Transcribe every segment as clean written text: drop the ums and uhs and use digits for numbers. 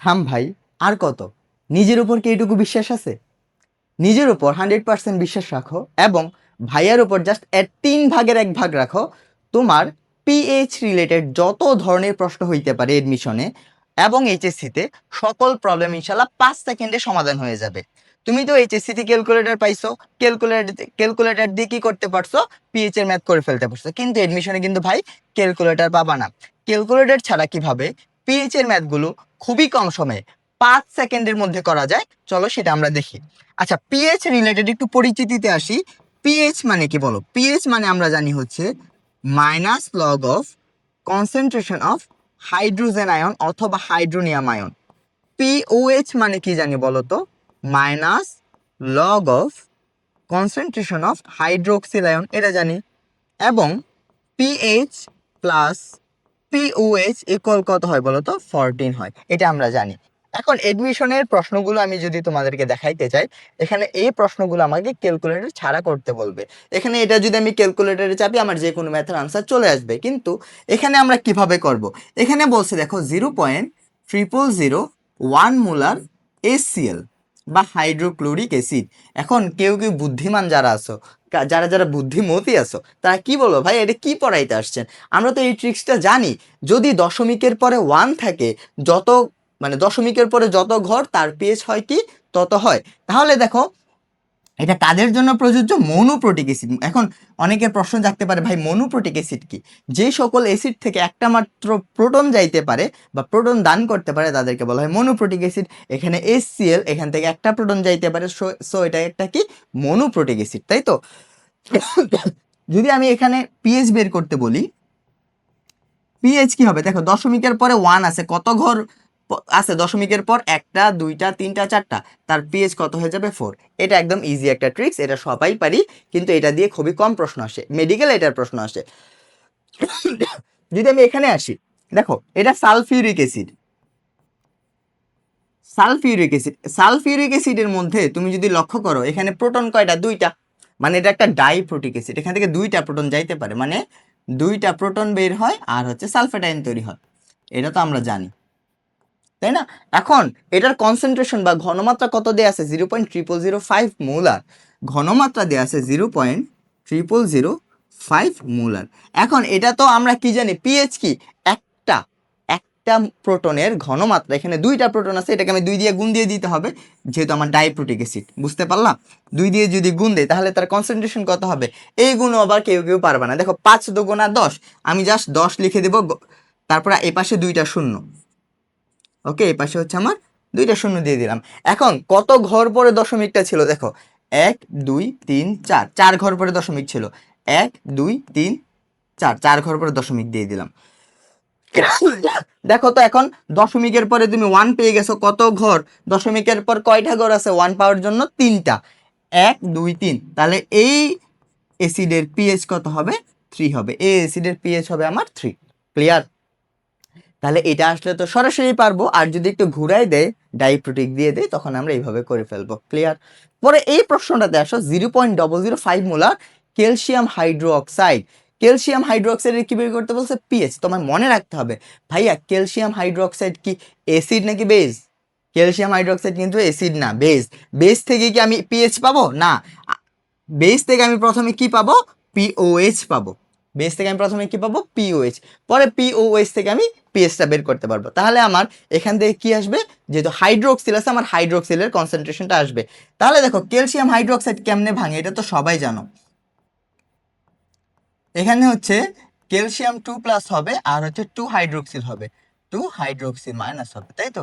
থাম ভাই, আর কত? নিজের উপর কি এইটুকু বিশ্বাস আছে? নিজের উপর 100% বিশ্বাস রাখো এবং ভাইয়ার উপর জাস্ট 1/3 রাখো। তোমার পিএইচ রিলেটেড যত ধরনের প্রশ্ন হইতে পারে এডমিশনে এবং এইচএসসিতে, সকল প্রবলেম ইনশাল্লাহ 5 সেকেন্ডে সমাধান হয়ে যাবে। তুমি তো এইচএসসিতে ক্যালকুলেটর পাইছো, ক্যালকুলেটর দিয়ে কি করতে পারছো? পিএইচ এর ম্যাথ করে ফেলতে পারছো। কিন্তু এডমিশনে কিন্তু ভাই ক্যালকুলেটর পাবা না। ক্যালকুলেটর ছাড়া কিভাবে পিএইচ এর ম্যাথগুলো খুবই কম সময়ে 5 সেকেন্ডের মধ্যে করা যায়, চলো সেটা আমরা দেখি। আচ্ছা, পিএইচ রিলেটেড একটু পরিচিতিতে আসি। পিএইচ মানে কি বলো? পিএইচ মানে আমরা জানি হচ্ছে minus log of concentration of hydrogen ion অথবা হাইড্রোনিয়াম আয়ন। পিওএইচ মানে কি জানি বলো তো? Minus log of concentration of hydroxyl ion, এটা জানি। এবং পিএইচ প্লাস পিওএইচ ইকুয়াল কত হয় বলো তো? 14 হয়, এটা আমরা জানি। এখন এডমিশনের প্রশ্নগুলো আমি যদি তোমাদেরকে দেখাইতে চাই, এখানে এই প্রশ্নগুলো আমাকে ক্যালকুলেটর ছাড়া করতে বলবে। এখানে এটা যদি আমি ক্যালকুলেটরে চাপি, আমার যে কোনো ম্যাথের আনসার চলে আসবে। কিন্তু এখানে আমরা কিভাবে করব? এখানে বলছে দেখো 0.0001 মোলার HCl বা হাইড্রোক্লোরিক অ্যাসিড। এখন কেউ কেউ বুদ্ধিমান যারা আছো, যারা যারা বুদ্ধিমতী আছো, তারা কি বলো, ভাই এটা কি পড়াইতে আসছেন? আমরা তো এই ট্রিক্সটা জানি। যদি দশমিকের পরে 1 থাকে, যত মানে দশমিকের পরে যত ঘর তার পিএইচ হয় কি তত হয়। তাহলে দেখো এটা কাদের জন্য প্রযোজ্য? মনোপ্রোটিক অ্যাসিড। এখন অনেকের প্রশ্ন জাগতে পারে, ভাই মনোপ্রোটিক অ্যাসিড কি? যে সকল অ্যাসিড থেকে একটা মাত্র প্রোটন যাইতে পারে বা প্রোটন দান করতে পারে তাদেরকে বলা হয় মনোপ্রোটিক অ্যাসিড। এখানে HCl, এখান থেকে একটা প্রোটন যাইতে পারে, সো এটা একটা কি? মনোপ্রোটিক অ্যাসিড, তাই তো? যদি আমি এখানে পিএইচ বের করতে বলি, পিএইচ কি হবে? দেখো দশমিকের পরে 1 আছে, কত ঘর আছে দশমিকের পর? একটা, দুইটা, তিনটা, চারটা, তার পিএইচ কত হয়ে যাবে? 4। এটা একদম ইজি একটা ট্রিক্স, এটা সবাই পারি, কিন্তু এটা দিয়ে খুবই কম প্রশ্ন আসে, মেডিকেল এটার প্রশ্ন আসে। যদি আমি এখানে আসি, দেখো এটা সালফিউরিক অ্যাসিড। সালফিউরিক অ্যাসিডের মধ্যে তুমি যদি লক্ষ্য করো, এখানে প্রোটন কয়টা? 2টা, মানে এটা একটা ডাইপ্রোটিক অ্যাসিড। এখান থেকে 2টা প্রোটন যাইতে পারে, মানে 2টা প্রোটন বের হয় আর হচ্ছে সালফেট আয়ন তৈরি হয়, এটা তো আমরা জানি, তাই না? এখন এটার কনসেন্ট্রেশন বা ঘনমাত্রা কত দেয়া আছে? 0.0005 মোলার। ঘনমাত্রা দেয়া আছে 0.0005 মোলার। এখন এটা তো আমরা কি জানি? পিএইচ কি? একটা একটা প্রোটনের ঘনমাত্রা, এখানে 2টা প্রোটন আছে, এটাকে আমি 2 দিয়ে গুণ দিয়ে দিতে হবে, যেহেতু আমার ডাইপ্রোটিক অ্যাসিড, বুঝতে পারলাম? 2 দিয়ে যদি গুণ দেই তাহলে তার কনসেন্ট্রেশন কত হবে? এই গুণ আবার কেউ কেউ পারবে না। দেখো 5 দুগুণা 10, আমি জাস্ট 10 লিখে দেব, তারপরে এই পাশে 2টা শূন্য। ওকে, এই পাশে হচ্ছে আমার 2টা শূন্য দিয়ে দিলাম। এখন কত ঘর পরে দশমিকটা ছিল? দেখো 1 2 3 4, 4 ঘর পরে দশমিক ছিল। 1 2 3 4, 4 ঘর পরে দশমিক দিয়ে দিলাম। দেখো তো এখন দশমিকের পরে তুমি 1 পেয়ে গেছো, কত ঘর? দশমিকের পর কয়টা ঘর আছে 1 পাওয়ার জন্য? 3টা। 1 2 3, তাহলে এই অ্যাসিডের পিএইচ কত হবে? 3 হবে। এই অ্যাসিডের পিএইচ হবে আমার 3। ক্লিয়ার? তাহলে এটা আসলে তো সরাসরি পারবো, আর যদি একটু ঘুরাই দেয়, ডাইপ্রোটিক দিয়ে দেয়, তখন আমরা এইভাবে করে ফেলবো। ক্লিয়ার? পরে এই প্রশ্নটাতে আসো, 0.005 molar calcium hydro oxide. Calcium hydro অক্সাইডের কি বের করতে বলছে? পিএইচ। তোমার মনে রাখতে হবে, ভাইয়া ক্যালসিয়াম হাইড্রো অক্সাইড কি অ্যাসিড নাকি বেস? ক্যালসিয়াম হাইড্রো অক্সাইড কিন্তু অ্যাসিড না, বেস। বেস থেকে কি আমি পিএইচ পাবো? না, বেস থেকে আমি প্রথমে কি পাবো? পিওএইচ পাবো। বেস থেকে আমি প্রথমে কি পাবো? পিওএইচ। পরে পিওএইচ থেকে আমি পিএইচটা বের করতে পারবো। তাহলে আমার এখান থেকে কি আসবে? যেহেতু হাইড্রোক্সিল আছে, আমার হাইড্রোক্সিলের কনসেন্ট্রেশনটা আসবে। তাহলে দেখো ক্যালসিয়াম হাইড্রোক্সাইড কেমনে ভাঙে, এটা তো সবাই জানো। এখানে হচ্ছে ক্যালসিয়াম 2+ হবে আর হচ্ছে 2 হাইড্রোক্সিল হবে, 2 হাইড্রোক্সিল মাইনাস হবে, তাই তো?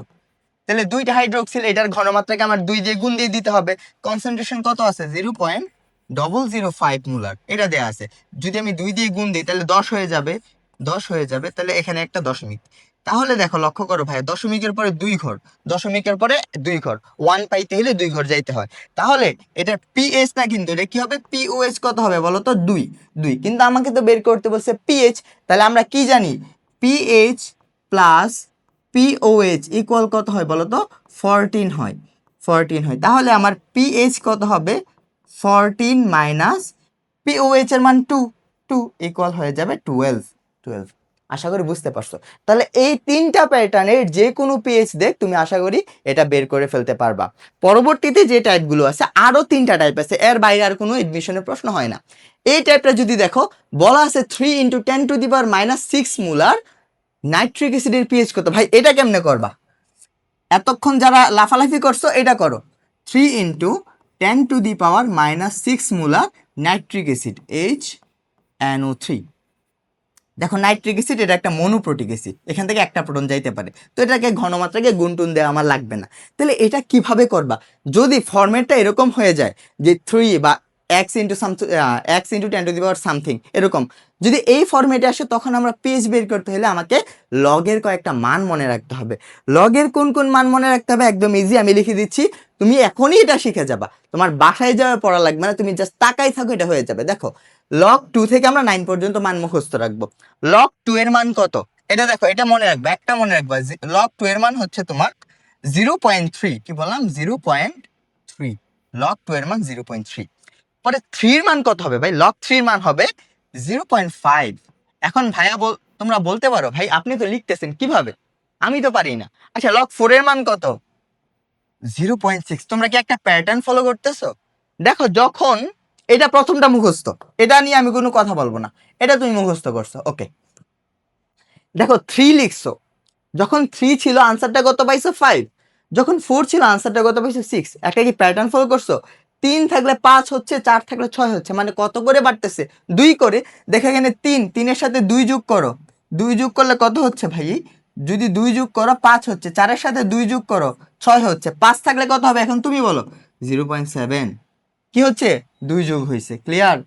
তাহলে 2টা হাইড্রোক্সিল, এটার ঘনমাত্রাকে আমার 2 দিয়ে গুণ দিয়ে দিতে হবে। কনসেন্ট্রেশন কত আছে? 0.005 মোলার, এটা দেয়া আছে। যদি আমি 2 দিয়ে গুণ দিই তাহলে 10 হয়ে যাবে, 10 হয়ে যাবে। তাহলে এখানে একটা দশমিক। তাহলে দেখো লক্ষ্য করো ভাই, দশমিকের পরে 2 ঘর, দশমিকের পরে 2 ঘর, 1 পাইতে হলে 2 ঘর যাইতে হয়। তাহলে এটা পিএইচ না, কিন্তু এটা কি হবে? পিওএইচ কত হবে বলো তো? 2 2। কিন্তু আমাকে তো বের করতে বলছে পিএইচ। তাহলে আমরা কি জানি? পিএইচ প্লাস পিওএইচ ইকুয়াল কত হয় বলো তো? 14 হয়, 14 হয়। তাহলে আমার পিএইচ কত হবে? 14 মাইনাস পিওএইচ এর মান 2, 2 ইকুয়াল হয়ে যাবে 12, 12। আশা করি বুঝতে পারছো। তাহলে এই তিনটা প্যাটার্নের যে কোনো পিএইচ দেখ তুমি আশা করি এটা বের করে ফেলতে পারবা। পরবর্তীতে যে টাইপগুলো আছে আরো তিনটা টাইপ আছে, এর বাইরে আর কোনো এডমিশনের প্রশ্ন হয় না। এই টাইপটা যদি দেখো, বলা আছে 3 × 10⁻⁶ মোলার নাইট্রিক অ্যাসিডের পিএইচ কত। ভাই এটা কেমনে করবা? এতক্ষণ যারা লাফালাফি করছো এটা করো। 3 × 10⁻⁶ মোলার নাইট্রিক অ্যাসিড HNO3। দেখো নাইট্রিক অ্যাসিড এটা একটা মনোপ্রোটিক অ্যাসিড, এখান থেকে একটা প্রোটন যাইতে পারে, তো এটাকে ঘনমাত্রাকে গুণটুন দেওয়া আমার লাগবে না। তাহলে এটা কিভাবে করবা? যদি ফরম্যাটটা এরকম হয়ে যায় যে 3 বা x ইন্টু x ইন্টু 10⁻⁷ এরকম, যদি এই ফরম্যাটে আসে তখন আমরা পেজ বের করতে হলে আমাকে লগের কয়েকটা মান মনে রাখতে হবে। লগের কোন কোন মান মনে রাখতে হবে একদম ইজি, আমি লিখে দিচ্ছি, তুমি এখনই এটা শিখে যাবা, তোমার বাসায় যাওয়ার পড়া লাগবে না, তুমি জাস্ট তাকাই থাকো এটা হয়ে যাবে। দেখো লগ 2 থেকে আমরা 9 পর্যন্ত মান মুখস্থ রাখবো। লগ 2 এর মান কত এটা দেখো, এটা মনে রাখবা, একটা মনে রাখবা, লগ 2 এর মান হচ্ছে তোমার 0.3। কি বললাম? 0.3। লগ 2 এর মান 0.3। পরে 3 এর মান কত হবে ভাই? লগ 3 এর মান হবে 0.5। এখন ভাইয়া তোমরা বলতে পারো ভাই আপনি তো লিখতেছেন কিভাবে, আমি তো পারি না। আচ্ছা লগ 4 এর মান কত? 0.6। তোমরা কি একটা প্যাটার্ন ফলো করতেছো? দেখো যখন এটা প্রথমটা মুখস্থ, এটা নিয়ে আমি কোনো কথা বলবো না, এটা তুমি মুখস্থ করছো, ওকে। দেখো 3 লিখছো, যখন 3 ছিল আনসারটা কত পাইছো? 5। যখন 4 ছিল আনসারটা কত পাইছো? 6। একটা কি প্যাটার্ন ফলো করছো? 3 থাকলে 5 হচ্ছে, 4 থাকলে 6 হচ্ছে, মানে কত করে বাড়তেছে? 2 করে। দেখো এখানে 3 এর সাথে 2 যোগ করো, 2 যোগ করলে কত হচ্ছে ভাই? যদি 2 যোগ করো 5 হচ্ছে, 4 এর সাথে 2 যোগ করো 6 হচ্ছে, 5 থাকলে কত হবে এখন তুমি বলো? 0.7। কি হচ্ছে? 2 যোগ হয়েছে, ক্লিয়ার?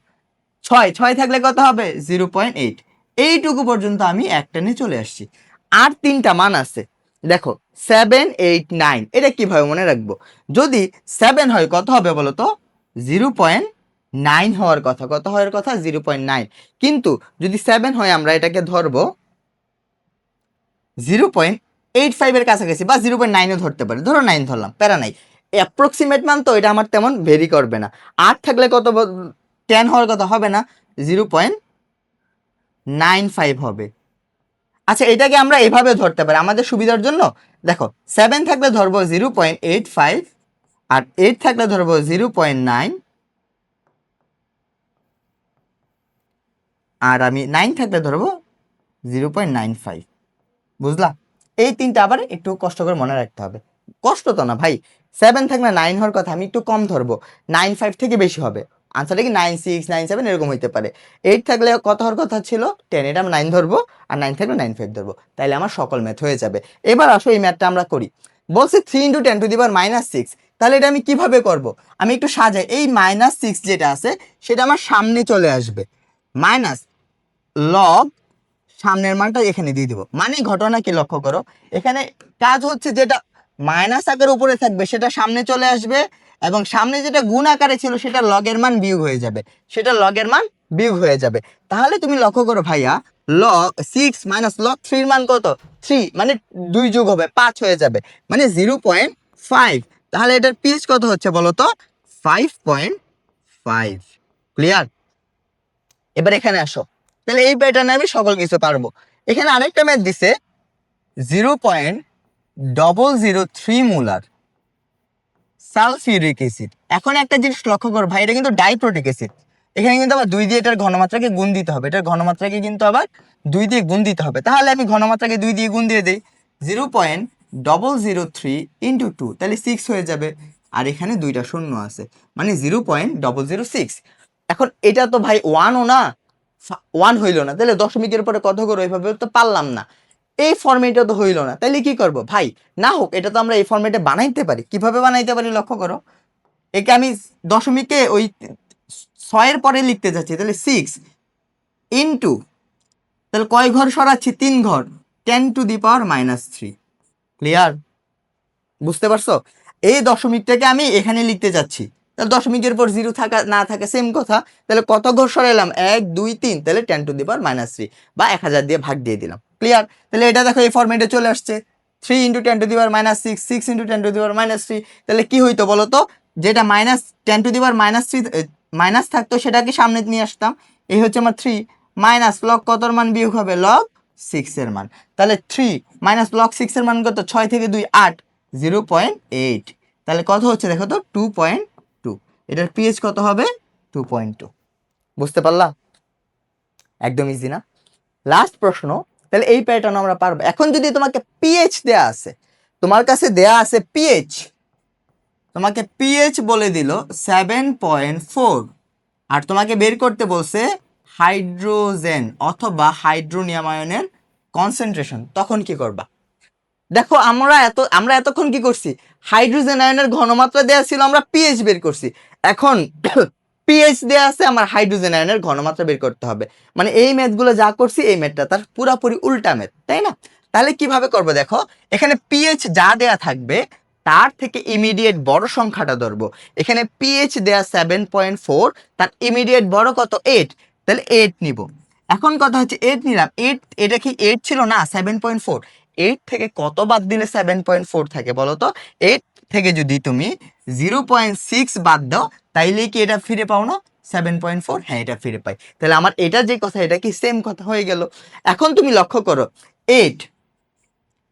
6 থাকলে কত হবে? 0.8। এইটুকু পর্যন্ত আমি একটানে চলে আসছি। আর তিনটা মান আছে, দেখো 7, 8, 9। এটা কিভাবে মনে রাখবো? যদি 7 হয় কত হবে বলো তো? 0.9 হওয়ার কথা। কত হওয়ার কথা? 0.9। কিন্তু যদি 7 হয় আমরা এটাকে ধরবো 0.85 এর কাছাকাছি, বা 0.9ও ধরতে পারি, ধরো 9 ধরলাম, প্যারা নাই, অ্যাপ্রক্সিমেট মান তো, এটা আমার তেমন ভেরি করবে না। 8 থাকলে কত? 10 হওয়ার কথা, হবে না, 0.95 হবে। আচ্ছা এটাকে আমরা এভাবে ধরতে পারি আমাদের সুবিধার জন্য। দেখো 7 থাকলে ধরবো 0.85, আর 8 থাকলে ধরবো 0.9, আর আমি 9 থাকলে ধরবো 0.95। বুঝলা? এই তিনটা আবার একটু কষ্ট করে মনে রাখতে হবে। কষ্ট তো না ভাই, 7 থাকলে 9 হওয়ার কথা, আমি একটু কম ধরবো, 9.5 থেকে বেশি হবে, আনসারটা কি 9.6, 9.7 এরকম হইতে পারে। 8 থাকলে কত হওয়ার কথা ছিল? 10। এটা আমি 9 ধরবো, আর 9 থাকলে 9.5 ধরবো, তাইলে আমার সকল ম্যাথ হয়ে যাবে। এবার আসো এই ম্যাথটা আমরা করি। বলছে 3 × 10⁻⁶। তাহলে এটা আমি কিভাবে করব? আমি একটু সাজাই, এই -6 যেটা আছে সেটা আমার সামনে চলে আসবে, মাইনাস লগ সামনের মানটা এখানে দিয়ে দিব। মানে ঘটনা কি লক্ষ্য করো, এখানে কাজ হচ্ছে যেটা মাইনাস আকারের উপরে থাকবে সেটা সামনে চলে আসবে, এবং সামনে যেটা গুণ আকারে ছিল সেটা লগের মান বিয়োগ হয়ে যাবে, সেটা লগের মান বিয়োগ হয়ে যাবে। তাহলে তুমি লক্ষ্য করো ভাইয়া, লগ 6 মাইনাস লগ 3 এর মান কত? 3, মানে 2 যোগ হবে 5 হয়ে যাবে, মানে 0.5। তাহলে এটার পিচ কত হচ্ছে বলো তো? 5.5। ক্লিয়ার? এবার এখানে আসো, তাহলে এই প্যাটার্নে আমি সকল কিছু পারবো। এখানে আরেকটা ম্যাথ দিছে 0.003 মোলার সালফিউরিক অ্যাসিড। এখন একটা জিনিস লক্ষ্য করো ভাই, এটা কিন্তু ডাইপ্রোটিক অ্যাসিড, এখানে কিন্তু আবার 2 দিয়ে এটার ঘনমাত্রাকে গুণ দিতে হবে, এটার ঘনমাত্রাকে কিন্তু আবার 2 দিয়ে গুণ দিতে হবে। তাহলে আমি ঘনমাত্রাকে 2 দিয়ে গুণ দিয়ে দিই, 0.003 × 2, তাহলে 6 হয়ে যাবে, আর এখানে 2টা শূন্য আছে, মানে 0.006। এখন এটা তো ভাই 1ও না, 1 হইল না, তাহলে দশমিকের পরে কত করো? এইভাবে তো পারলাম না, এই ফরম্যাটে তো হইল না, তাহলে কি করব ভাই? না হোক, এটা তো আমরা এই ফরম্যাটে বানাইতে পারি। কিভাবে বানাইতে পারি লক্ষ্য করো, একে আমি দশমিকে ওই 6 এর পরে লিখতে যাচ্ছি, তাহলে 6 ইন্টু, তাহলে কয় ঘর সরাচ্ছি? 3 ঘর, 10⁻⁻3। ক্লিয়ার? বুঝতে পারছো? এই দশমিকটাকে আমি এখানে লিখতে যাচ্ছি, তাহলে দশমিকের পর 0 থাকা না থাকা সেম কথা, তাহলে কত ঘর সরাইলাম? 1, 2, 3, তাহলে 10⁻⁻3 বা 1000 দিয়ে ভাগ দিয়ে দিলাম। ক্লিয়ার? তাহলে এটা দেখো এই ফরম্যাটে চলে আসছে, 3 × 10⁻⁻6, 6 × 10⁻⁻3। তাহলে কি হইতো বলো তো? যেটা -10⁻⁻3 মাইনাস থাকতো সেটাকে সামনে নিয়ে আসতাম, এই হচ্ছে আমার 3, মাইনাস লগ কতর মান বিয়োগ হবে? লগ 6 এর মান। তাহলে 3 মাইনাস লগ 6 এর মান কত? 6 থেকে 2 8, 0.8। তাহলে কত হচ্ছে দেখো তো? 2.2। এটার পিএইচ কত হবে? 2.2। বুঝতে পারলা? একদম ইজি না? লাস্ট প্রশ্ন। তাহলে এই প্যাটার্ন আমরা পারবো। এখন যদি তোমাকে পিএইচ দেয়া আছে, তোমার কাছে দেয়া আছে পিএইচ, তোমাকে পিএইচ বলে দিল 7.4, আর তোমাকে বের করতে বলছে হাইড্রোজেন অথবা হাইড্রোনিয়াম আয়নের কনসেন্ট্রেশন, তখন কি করবা? দেখো আমরা এতক্ষণ কি করছি? হাইড্রোজেন আয়নের ঘনমাত্রা দেয়া ছিল, আমরা পিএইচ বের করছি। এখন পিএইচ দেয়া আছে, আমার হাইড্রোজেন আয়নের ঘনমাত্রা বের করতে হবে। মানে এই ম্যাথগুলো যা করছি এই ম্যাথটা তার পুরোপুরি উল্টা ম্যাথ, তাই না? তাহলে কিভাবে করবো দেখো, এখানে পিএইচ যা দেয়া থাকবে তার থেকে ইমিডিয়েট বড় সংখ্যাটা ধরবো। এখানে পিএইচ দেয়া 7.4, তার ইমিডিয়েট বড় কত? 8। তাহলে 8 নিব। এখন কথা হচ্ছে 8 নিলাম, 8 এটা কি 8 ছিল না? 7.4। 8 থেকে কত বাদ দিলে 7.4 থাকে বলো তো? 8 থেকে যদি তুমি 0.6 বাদ দাও তাইলে কি এটা ফিরে পাও না? 7.4। হ্যাঁ, এটা ফিরে পাই। তাহলে আমার এটা যে কথা, এটা কি সেম কথা হয়ে গেল? এখন তুমি লক্ষ্য করো, 8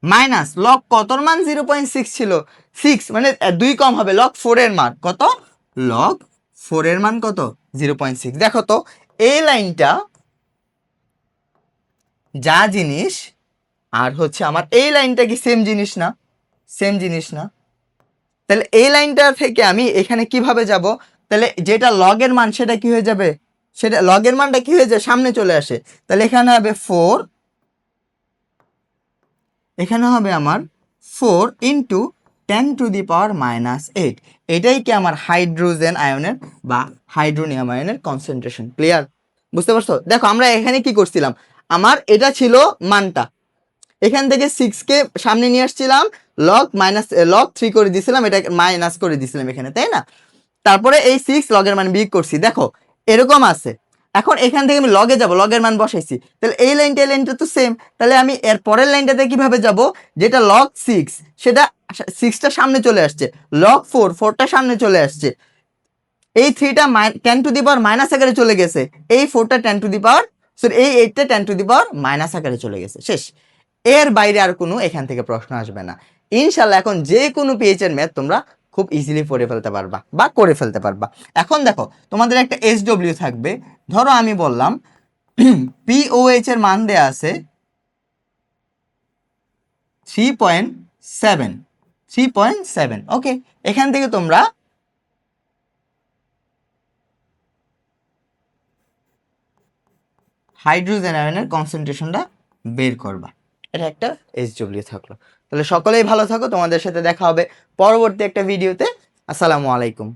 মাইনাস লগ কতর মান? 0.6 ছিল, 6 মানে 2 কম হবে, লগ 4 এর মান কত? লগ 4 এর মান কত? 0.6। দেখো তো এই লাইনটা যা জিনিস আর হচ্ছে আমার এই লাইনটা কি সেম জিনিস না? সেম জিনিস না? তাহলে এই লাইনটা থেকে আমি এখানে কিভাবে যাব? তাহলে যেটা লগের মান সেটা কি হয়ে যাবে? সেটা লগের মানটা কি হয়ে যায়? সামনে চলে আসে। তাহলে এখানে হবে 4, এখানে হবে আমার 4 ইন্টু 10⁻⁻8। এটাই কি আমার হাইড্রোজেন আয়নের বা হাইড্রোনিয়াম আয়নের কনসেন্ট্রেশন। ক্লিয়ার? বুঝতে পারছো? দেখো আমরা এখানে কি করছিলাম, আমার এটা ছিল মানটা, এখান থেকে 6 কে সামনে নিয়ে আসছিলাম, লগ 3 করে দিয়েছিলাম, এটা মাইনাস করে দিয়েছিলাম এখানে, তাই না? তারপরে এই 6 লগের মান বিয়োগ করছি। দেখো এরকম আছে। এখন এখান থেকে আমি লগে যাব, লগের মান বসাইছি। তাহলে এই লাইনটা তো সেম। তাহলে আমি এর পরের লাইনটাতে কিভাবে যাব? যেটা লগ 6 সেটা 6টা সামনে চলে আসছে, লগ 4টা সামনে চলে আসছে, এই 3টা 10⁻⁻ আকারে চলে গেছে, এই 4টা 10⁻, সরি এই 8টা 10⁻⁻ আকারে চলে গেছে। শেষ। এর বাইরে আর কোনো এখান থেকে প্রশ্ন আসবে না ইনশাল্লাহ। এখন যে কোনো পিএইচ এর ম্যাথ তোমরা খুব ইজিলি পড়ে ফেলতে পারবা বা করে ফেলতে পারবা। এখন দেখো তোমাদের একটা SW থাকবে। ধরো আমি বললাম POH এর মান দেয়া আছে 3.7। ওকে, এখান থেকে তোমরা হাইড্রোজেন আয়নের কনসেন্ট্রেশনটা বের করবা। এটা একটা SW থাকলো। তাহলে সকলেই ভালো থাকো, তোমাদের সাথে দেখা হবে পরবর্তী একটা ভিডিওতে। আসসালামু আলাইকুম।